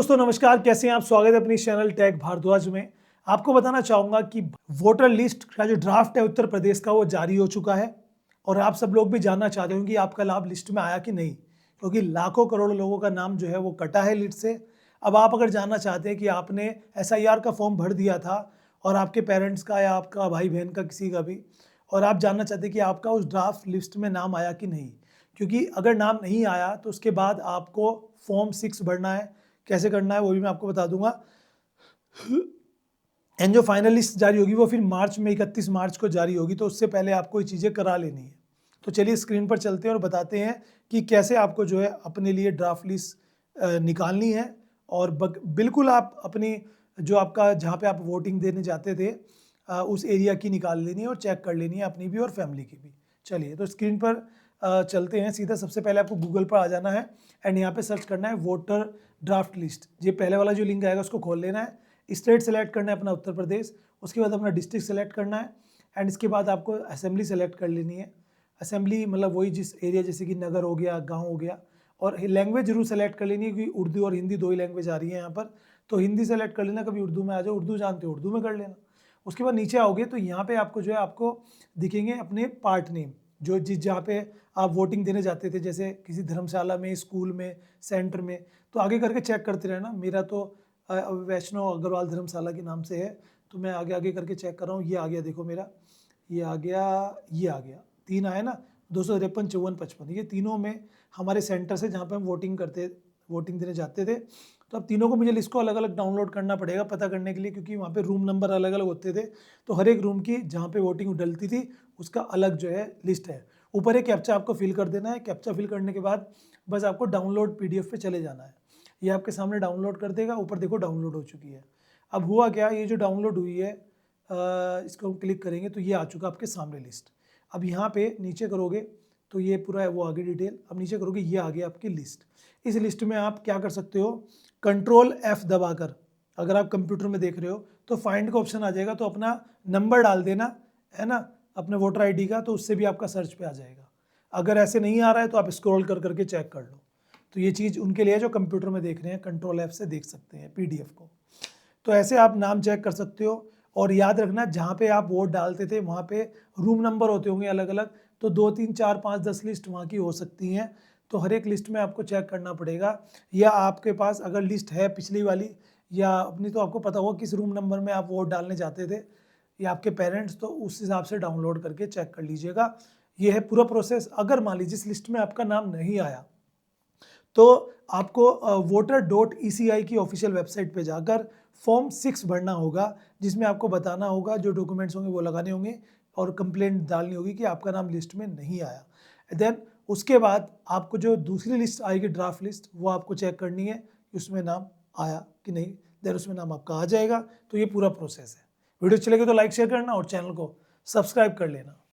दोस्तों नमस्कार, कैसे हैं आप। स्वागत है अपनी चैनल टेक भारद्वाज में। आपको बताना चाहूंगा कि वोटर लिस्ट का जो ड्राफ्ट है उत्तर प्रदेश का वो जारी हो चुका है और आप सब लोग भी जानना चाहते होंगे कि आपका लाभ लिस्ट में आया कि नहीं, क्योंकि लाखों करोड़ों लोगों का नाम जो है वो कटा है लिस्ट से। अब आप अगर जानना चाहते हैं कि आपने SIR का फॉर्म भर दिया था और आपके पेरेंट्स का या आपका भाई बहन का किसी का भी, और आप जानना चाहते हैं कि आपका उस ड्राफ्ट लिस्ट में नाम आया कि नहीं, क्योंकि अगर नाम नहीं आया तो उसके बाद आपको फॉर्म 6 भरना है। कैसे करना है वो भी मैं आपको बता दूंगा। एंड जो फाइनल लिस्ट जारी होगी वो फिर मार्च में 31 मार्च को जारी होगी, तो उससे पहले आपको ये चीज़ें करा लेनी है। तो चलिए स्क्रीन पर चलते हैं और बताते हैं कि कैसे आपको जो है अपने लिए ड्राफ्ट लिस्ट निकालनी है। और बिल्कुल आप अपनी जो आपका जहाँ पे आप वोटिंग देने जाते थे उस एरिया की निकाल लेनी है और चेक कर लेनी है, अपनी भी और फैमिली की भी। चलिए तो स्क्रीन पर चलते हैं सीधा। सबसे पहले आपको गूगल पर आ जाना है एंड यहाँ पे सर्च करना है वोटर ड्राफ्ट लिस्ट। ये पहले वाला जो लिंक आएगा उसको खोल लेना है। स्टेट सेलेक्ट करना है अपना उत्तर प्रदेश, उसके बाद अपना डिस्ट्रिक्ट सेलेक्ट करना है एंड इसके बाद आपको असेंबली सेलेक्ट कर लेनी है। असेंबली मतलब वही जिस एरिया, जैसे कि नगर हो गया, गांव हो गया। और लैंग्वेज जरूर सेलेक्ट कर लेनी है क्योंकि उर्दू और हिंदी दो ही लैंग्वेज आ रही है यहाँ पर। तो हिंदी सेलेक्ट कर लेना, कभी उर्दू में आ जाओ, उर्दू जानते हो उर्दू में कर लेना। उसके बाद नीचे आओगे तो यहाँ पे आपको जो है आपको दिखेंगे अपने पार्ट नेम, जो जिस जहाँ पे आप वोटिंग देने जाते थे, जैसे किसी धर्मशाला में, स्कूल में, सेंटर में। तो आगे करके चेक करते रहना। मेरा तो वैष्णव अग्रवाल धर्मशाला के नाम से है, तो मैं आगे आगे करके चेक कर रहा हूँ। ये आ गया, देखो मेरा ये आ गया, ये आ गया, 3 आया ना, 253, 54, 55। ये तीनों में हमारे सेंटर से जहाँ पे हम वोटिंग देने जाते थे। तो अब तीनों को मुझे लिस्ट को अलग अलग डाउनलोड करना पड़ेगा पता करने के लिए, क्योंकि वहाँ पे रूम नंबर अलग अलग होते थे। तो हर एक रूम की जहाँ पे वोटिंग डलती थी उसका अलग जो है लिस्ट है। ऊपर एक कैप्चा आपको फिल कर देना है। कैप्चा फिल करने के बाद बस आपको डाउनलोड PDF पे चले जाना है। ये आपके सामने डाउनलोड कर देगा। ऊपर देखो डाउनलोड हो चुकी है। अब हुआ क्या, ये जो डाउनलोड हुई है इसको हम क्लिक करेंगे तो ये आ चुका आपके सामने लिस्ट। अब यहाँ पे नीचे करोगे तो ये पूरा है वो आगे डिटेल। अब नीचे करोगे ये आ गया आपकी लिस्ट। इस लिस्ट में आप क्या कर सकते हो, Ctrl+F दबाकर, अगर आप कंप्यूटर में देख रहे हो तो फाइंड का ऑप्शन आ जाएगा, तो अपना नंबर डाल देना है ना, अपने वोटर ID का, तो उससे भी आपका सर्च पे आ जाएगा। अगर ऐसे नहीं आ रहा है तो आप स्क्रॉल कर करके चेक कर लो। तो ये चीज़ उनके लिए जो कंप्यूटर में देख रहे हैं, Ctrl+F से देख सकते हैं PDF को। तो ऐसे आप नाम चेक कर सकते हो। और याद रखना, जहाँ पे आप वोट डालते थे वहाँ पे रूम नंबर होते होंगे अलग अलग, तो 2, 3, 4, 5, 10 लिस्ट वहाँ की हो सकती हैं। तो हर एक लिस्ट में आपको चेक करना पड़ेगा, या आपके पास अगर लिस्ट है पिछली वाली या अपनी, तो आपको पता होगा किस रूम नंबर में आप वोट डालने जाते थे, या आपके पेरेंट्स, तो उस हिसाब से डाउनलोड करके चेक कर लीजिएगा। ये है पूरा प्रोसेस। अगर मान लीजिए जिस लिस्ट में आपका नाम नहीं आया तो आपको voter.eci की ऑफिशियल वेबसाइट पे जाकर फॉर्म 6 भरना होगा, जिसमें आपको बताना होगा, जो डॉक्यूमेंट्स होंगे वो लगाने होंगे और कंप्लेंट डालनी होगी कि आपका नाम लिस्ट में नहीं आया। देन उसके बाद आपको जो दूसरी लिस्ट आएगी ड्राफ्ट लिस्ट, वो आपको चेक करनी है कि उसमें नाम आया कि नहीं। देन उसमें नाम आपका आ जाएगा। तो ये पूरा प्रोसेस है। वीडियो अच्छी लगे तो लाइक शेयर करना और चैनल को सब्सक्राइब कर लेना।